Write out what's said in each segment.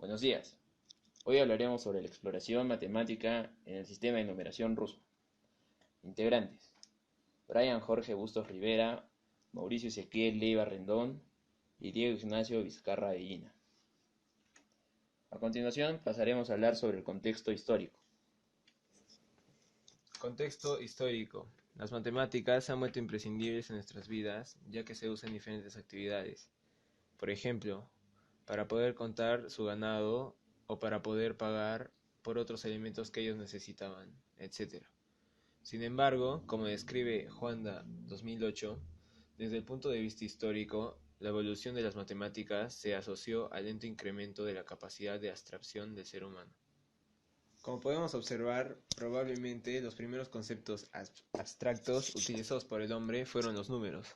Buenos días. Hoy hablaremos sobre la exploración matemática en el sistema de numeración ruso. Integrantes: Brian Jorge Bustos Rivera, Mauricio Ezequiel Leiva Rendón y Diego Ignacio Vizcarra Avellina. A continuación pasaremos a hablar sobre el contexto histórico. Contexto histórico. Las matemáticas se han vuelto imprescindibles en nuestras vidas, ya que se usan en diferentes actividades. Por ejemplo, para poder contar su ganado o para poder pagar por otros elementos que ellos necesitaban, etc. Sin embargo, como describe Juanda 2008, desde el punto de vista histórico, la evolución de las matemáticas se asoció al lento incremento de la capacidad de abstracción del ser humano. Como podemos observar, probablemente los primeros conceptos abstractos utilizados por el hombre fueron los números,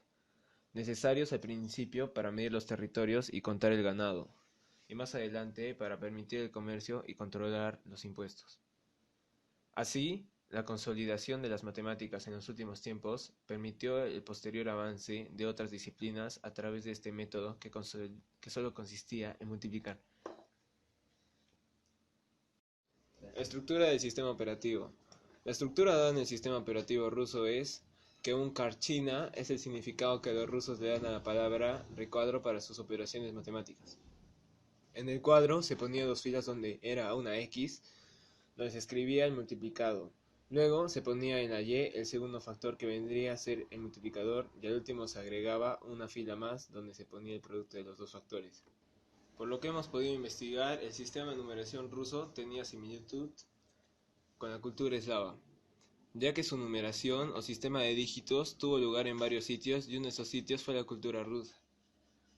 necesarios al principio para medir los territorios y contar el ganado, y más adelante para permitir el comercio y controlar los impuestos. Así, la consolidación de las matemáticas en los últimos tiempos permitió el posterior avance de otras disciplinas a través de este método que solo consistía en multiplicar. La estructura del sistema operativo. La estructura dada en el sistema operativo ruso es que un Kharchina es el significado que los rusos le dan a la palabra recuadro para sus operaciones matemáticas. En el cuadro se ponía dos filas donde era una X, donde se escribía el multiplicado. Luego se ponía en la Y el segundo factor que vendría a ser el multiplicador y al último se agregaba una fila más donde se ponía el producto de los dos factores. Por lo que hemos podido investigar, el sistema de numeración ruso tenía similitud con la cultura eslava, ya que su numeración o sistema de dígitos tuvo lugar en varios sitios y uno de esos sitios fue la cultura rusa.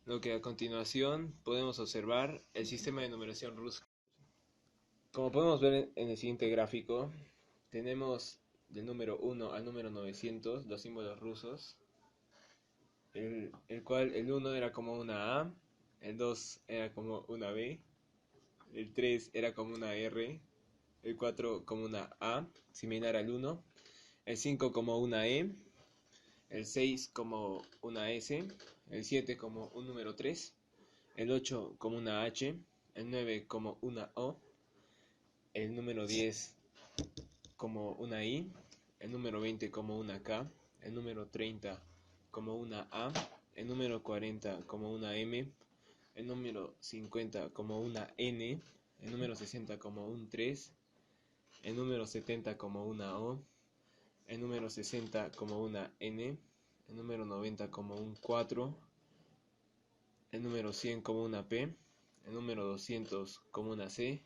Lo que a continuación podemos observar el sistema de numeración ruso. Como podemos ver en el siguiente gráfico, tenemos del número 1 al número 900 los símbolos rusos, el cual el 1 era como una A, el 2 era como una B, el 3 era como una R, el 4 como una A, similar al 1, el 5 como una E, el 6 como una S, el 7 como un número 3, el 8 como una H, el 9 como una O, el número 10 como una I, el número 20 como una K, el número 30 como una A, el número 40 como una M, el número 50 como una N, el número 60 como un 3, el número 70 como una O, el número 60 como una N, el número 90 como un 4, el número 100 como una P, el número 200 como una C,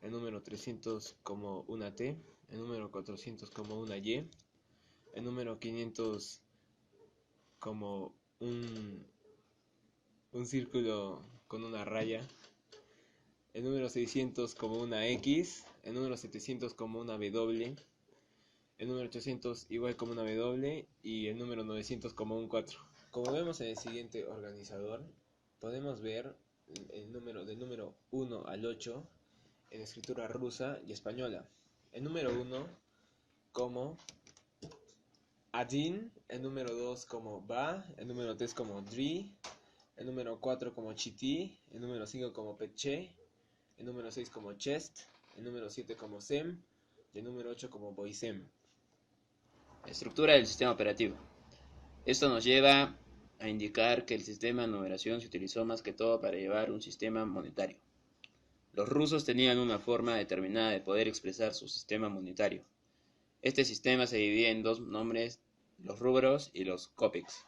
el número 300 como una T, el número 400 como una Y, el número 500 como un círculo con una raya, el número 600 como una X, el número 700 como una W, el número 800 igual como una W y el número 900 como un 4. Como vemos en el siguiente organizador, podemos ver el número del número 1 al 8 en escritura rusa y española. El número 1 como Adin, el número 2 como Ba, el número 3 como Dri, el número 4 como Chiti, el número 5 como Peche, el número 6 como Chest, el número 7 como Sem y el número 8 como Boisem. Estructura del sistema operativo. Esto nos lleva a indicar que el sistema de numeración se utilizó más que todo para llevar un sistema monetario. Los rusos tenían una forma determinada de poder expresar su sistema monetario. Este sistema se dividía en dos nombres, los rubros y los kopecks.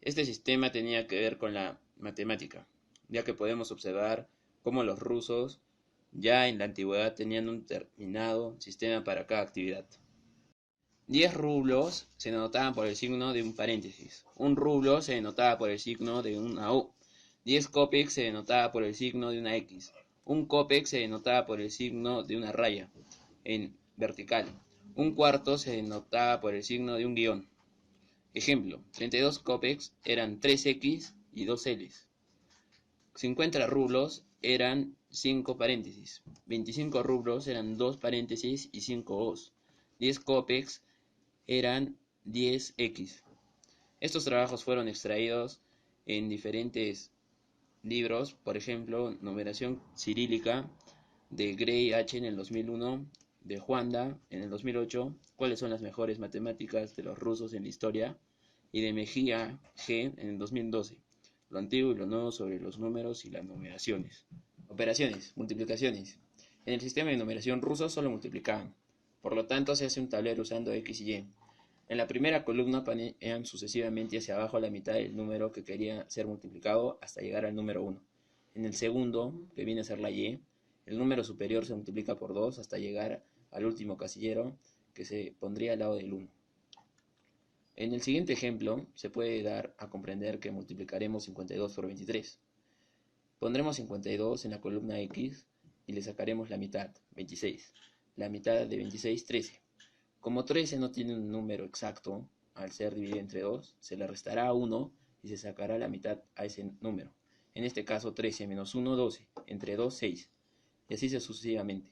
Este sistema tenía que ver con la matemática, ya que podemos observar cómo los rusos ya en la antigüedad tenían un determinado sistema para cada actividad. 10 rublos se denotaban por el signo de un paréntesis. Un rublo se denotaba por el signo de una U. 10 kopecks se denotaba por el signo de una X. Un kopek se denotaba por el signo de una raya en vertical. Un cuarto se denotaba por el signo de un guión. Ejemplo, 32 kopecks eran 3X y 2 Ls. 50 rublos eran 5 paréntesis. 25 rublos eran 2 paréntesis y 5 Os. 10 kopecks eran 10X. Estos trabajos fueron extraídos en diferentes libros, por ejemplo, numeración cirílica de Gray H en el 2001, de Juanda en el 2008, cuáles son las mejores matemáticas de los rusos en la historia, y de Mejía G en el 2012, lo antiguo y lo nuevo sobre los números y las numeraciones. Operaciones, multiplicaciones. En el sistema de numeración ruso solo multiplicaban, por lo tanto se hace un tablero usando X y Y. En la primera columna panean sucesivamente hacia abajo la mitad del número que quería ser multiplicado hasta llegar al número 1. En el segundo, que viene a ser la Y, el número superior se multiplica por 2 hasta llegar al último casillero, que se pondría al lado del 1. En el siguiente ejemplo, se puede dar a comprender que multiplicaremos 52 por 23. Pondremos 52 en la columna X y le sacaremos la mitad, 26. La mitad de 26, 13. Como 13 no tiene un número exacto, al ser dividido entre 2, se le restará 1 y se sacará la mitad a ese número. En este caso, 13 menos 1, 12. Entre 2, 6. Y así sucesivamente.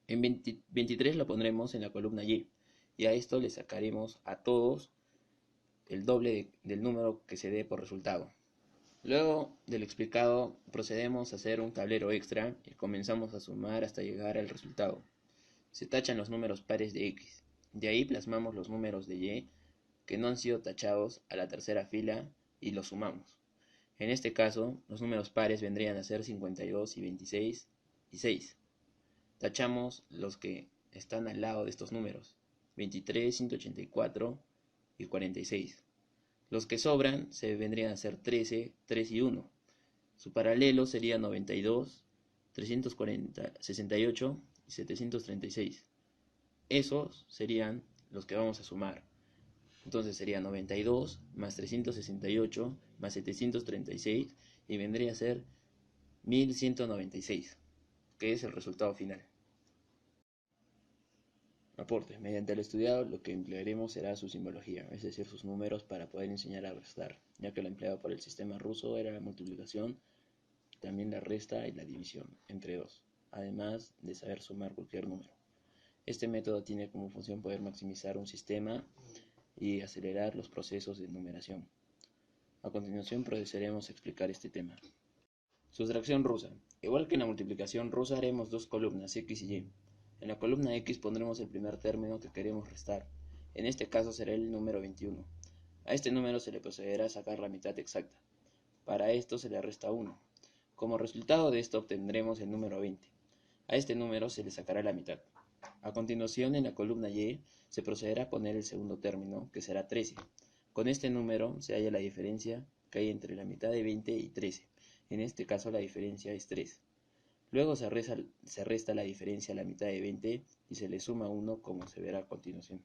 En 23 lo pondremos en la columna Y. Y a esto le sacaremos a todos el doble del número que se dé por resultado. Luego del explicado, procedemos a hacer un tablero extra y comenzamos a sumar hasta llegar al resultado. Se tachan los números pares de X. De ahí plasmamos los números de Y que no han sido tachados a la tercera fila y los sumamos. En este caso, los números pares vendrían a ser 52 y 26 y 6. Tachamos los que están al lado de estos números, 23, 184 y 46. Los que sobran se vendrían a ser 13, 3 y 1. Su paralelo sería 92, 340, 68 y 736. Esos serían los que vamos a sumar. Entonces sería 92 más 368 más 736 y vendría a ser 1196, que es el resultado final. Aporte. Mediante el estudiado lo que emplearemos será su simbología, es decir, sus números para poder enseñar a restar, ya que lo empleado por el sistema ruso era la multiplicación, también la resta y la división entre dos, además de saber sumar cualquier número. Este método tiene como función poder maximizar un sistema y acelerar los procesos de numeración. A continuación procederemos a explicar este tema. Sustracción rusa. Igual que en la multiplicación rusa haremos dos columnas, X y Y. En la columna X pondremos el primer término que queremos restar. En este caso será el número 21. A este número se le procederá a sacar la mitad exacta. Para esto se le resta 1. Como resultado de esto obtendremos el número 20. A este número se le sacará la mitad. A continuación, en la columna Y se procederá a poner el segundo término, que será 13. Con este número se halla la diferencia que hay entre la mitad de 20 y 13. En este caso la diferencia es 3. Luego se resta la diferencia a la mitad de 20 y se le suma 1 como se verá a continuación.